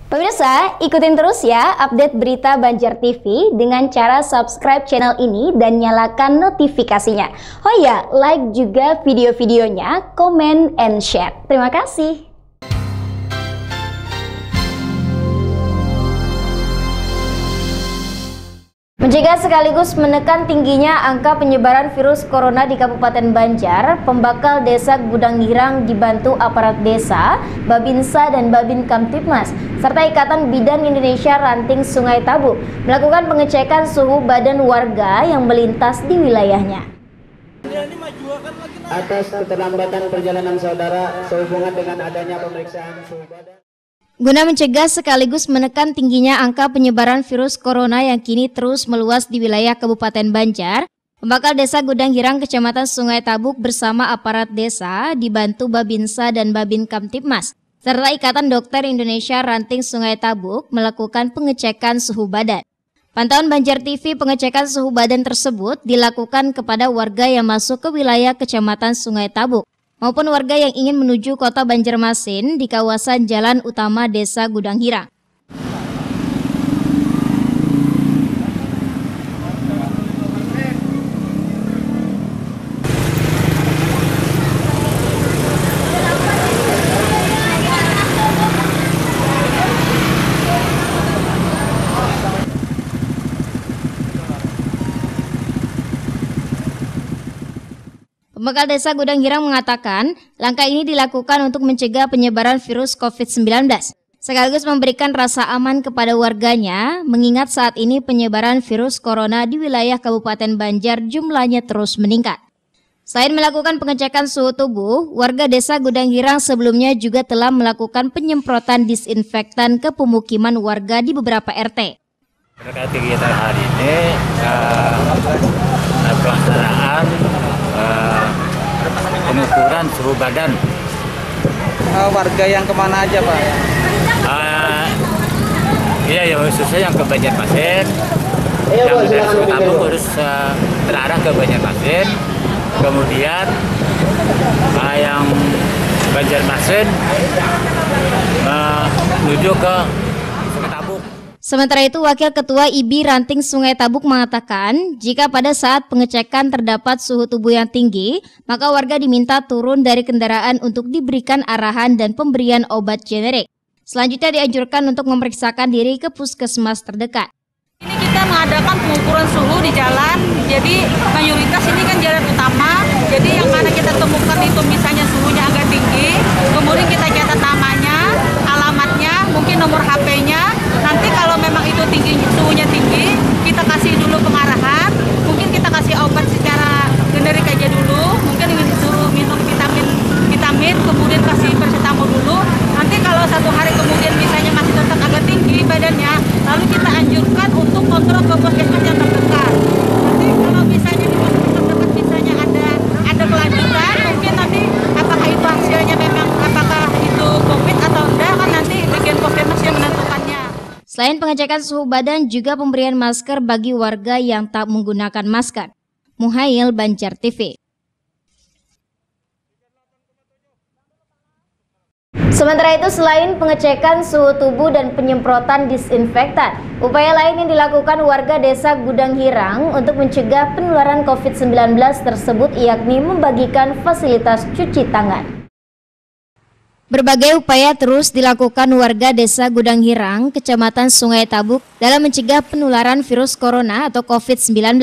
Pemirsa, ikutin terus ya update berita Banjar TV dengan cara subscribe channel ini dan nyalakan notifikasinya. Oh ya, like juga video-videonya, comment and share. Terima kasih. Mencegah sekaligus menekan tingginya angka penyebaran virus corona di Kabupaten Banjar, pembakal Desa Gudang Girang dibantu aparat desa, Babinsa dan Babin Kamtibmas, serta Ikatan Bidan Indonesia Ranting Sungai Tabuk melakukan pengecekan suhu badan warga yang melintas di wilayahnya. Atas keterlambatan perjalanan saudara sehubungan dengan adanya pemeriksaan suhu badan. Guna mencegah sekaligus menekan tingginya angka penyebaran virus corona yang kini terus meluas di wilayah Kabupaten Banjar, pembakal Desa Gudang Girang Kecamatan Sungai Tabuk bersama aparat desa dibantu Babinsa dan Babin Kamtibmas serta Ikatan Dokter Indonesia Ranting Sungai Tabuk melakukan pengecekan suhu badan. Pantauan Banjar TV, pengecekan suhu badan tersebut dilakukan kepada warga yang masuk ke wilayah Kecamatan Sungai Tabuk maupun warga yang ingin menuju kota Banjarmasin di kawasan jalan utama Desa Gudang Girang. Pembakal Desa Gudang Girang mengatakan, langkah ini dilakukan untuk mencegah penyebaran virus COVID-19, sekaligus memberikan rasa aman kepada warganya, mengingat saat ini penyebaran virus corona di wilayah Kabupaten Banjar jumlahnya terus meningkat. Selain melakukan pengecekan suhu tubuh, warga Desa Gudang Girang sebelumnya juga telah melakukan penyemprotan disinfektan ke pemukiman warga di beberapa RT. Terkait kegiatan hari ini, pelaksanaan pengukuran suhu badan. Warga yang kemana aja Pak? Iya, ya khususnya yang ke Banjarmasin, yang dari Sungai Tabuk harus terarah ke Banjarmasin, kemudian yang Banjarmasin menuju ke Sungai Tabuk. Sementara itu, Wakil Ketua IBI Ranting Sungai Tabuk mengatakan, jika pada saat pengecekan terdapat suhu tubuh yang tinggi, maka warga diminta turun dari kendaraan untuk diberikan arahan dan pemberian obat generik. Selanjutnya dianjurkan untuk memeriksakan diri ke puskesmas terdekat. Ini kita mengadakan pengukuran suhu di jalan, jadi mayoritas ini kan jalan utama, jadi yang mana kita temukan itu misalnya suhunya agak tinggi, kemudian kita catat namanya, alamatnya, mungkin nomor HP-nya, nanti kalau memang itu tinggi, suhunya tinggi, kita kasih dulu pengarahan, mungkin kita kasih obat secara generik aja dulu, mungkin suruh minum vitamin, kemudian kasih paracetamol dulu, nanti kalau satu hari kemudian misalnya masih tetap agak tinggi badannya, lalu kita anjurkan untuk kontrol ke puskesmas yang terdekat. Nanti kalau misalnya di puskesmas terdekat misalnya ada kelanjutan, mungkin nanti apakah itu hasilnya memang apakah itu COVID atau enggak, kan nanti bagian puskesmas yang menentukannya. Selain pengecekan suhu badan, juga pemberian masker bagi warga yang tak menggunakan masker. Muhail, Banjar TV. Sementara itu, selain pengecekan suhu tubuh dan penyemprotan disinfektan, upaya lain yang dilakukan warga Desa Gudang Girang untuk mencegah penularan COVID-19 tersebut yakni membagikan fasilitas cuci tangan. Berbagai upaya terus dilakukan warga Desa Gudang Girang, Kecamatan Sungai Tabuk dalam mencegah penularan virus corona atau COVID-19.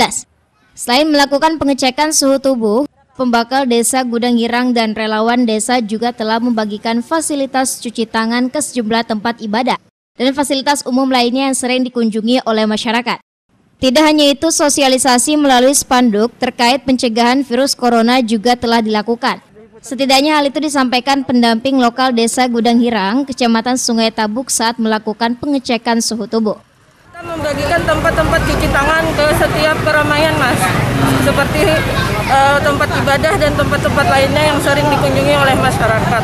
Selain melakukan pengecekan suhu tubuh, pembakal Desa Gudang Girang dan relawan desa juga telah membagikan fasilitas cuci tangan ke sejumlah tempat ibadah dan fasilitas umum lainnya yang sering dikunjungi oleh masyarakat. Tidak hanya itu, sosialisasi melalui spanduk terkait pencegahan virus corona juga telah dilakukan. Setidaknya hal itu disampaikan pendamping lokal Desa Gudang Girang, Kecamatan Sungai Tabuk saat melakukan pengecekan suhu tubuh. Kita membagikan tempat-tempat cuci tangan ke setiap keramaian, Mas. Seperti tempat ibadah dan tempat-tempat lainnya yang sering dikunjungi oleh masyarakat.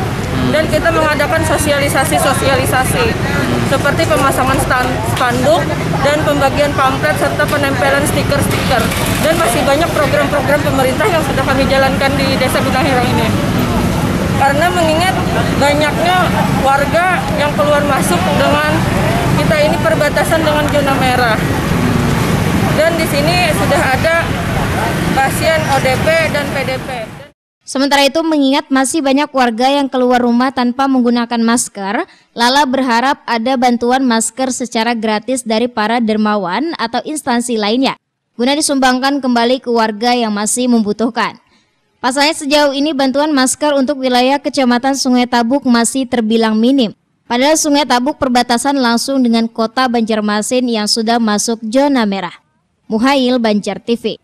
Dan kita mengadakan sosialisasi seperti pemasangan spanduk dan pembagian pamflet serta penempelan stiker-stiker. Dan masih banyak program-program pemerintah yang sudah kami jalankan di Desa Gudang Girang ini. Karena mengingat banyaknya warga yang keluar masuk dengan kita ini perbatasan dengan zona merah. Dan di sini sudah ada pasien ODP dan PDP. Sementara itu, mengingat masih banyak warga yang keluar rumah tanpa menggunakan masker, Lala berharap ada bantuan masker secara gratis dari para dermawan atau instansi lainnya, guna disumbangkan kembali ke warga yang masih membutuhkan. Pasalnya sejauh ini bantuan masker untuk wilayah Kecamatan Sungai Tabuk masih terbilang minim. Padahal Sungai Tabuk perbatasan langsung dengan kota Banjarmasin yang sudah masuk zona merah. Muhail, Banjar TV.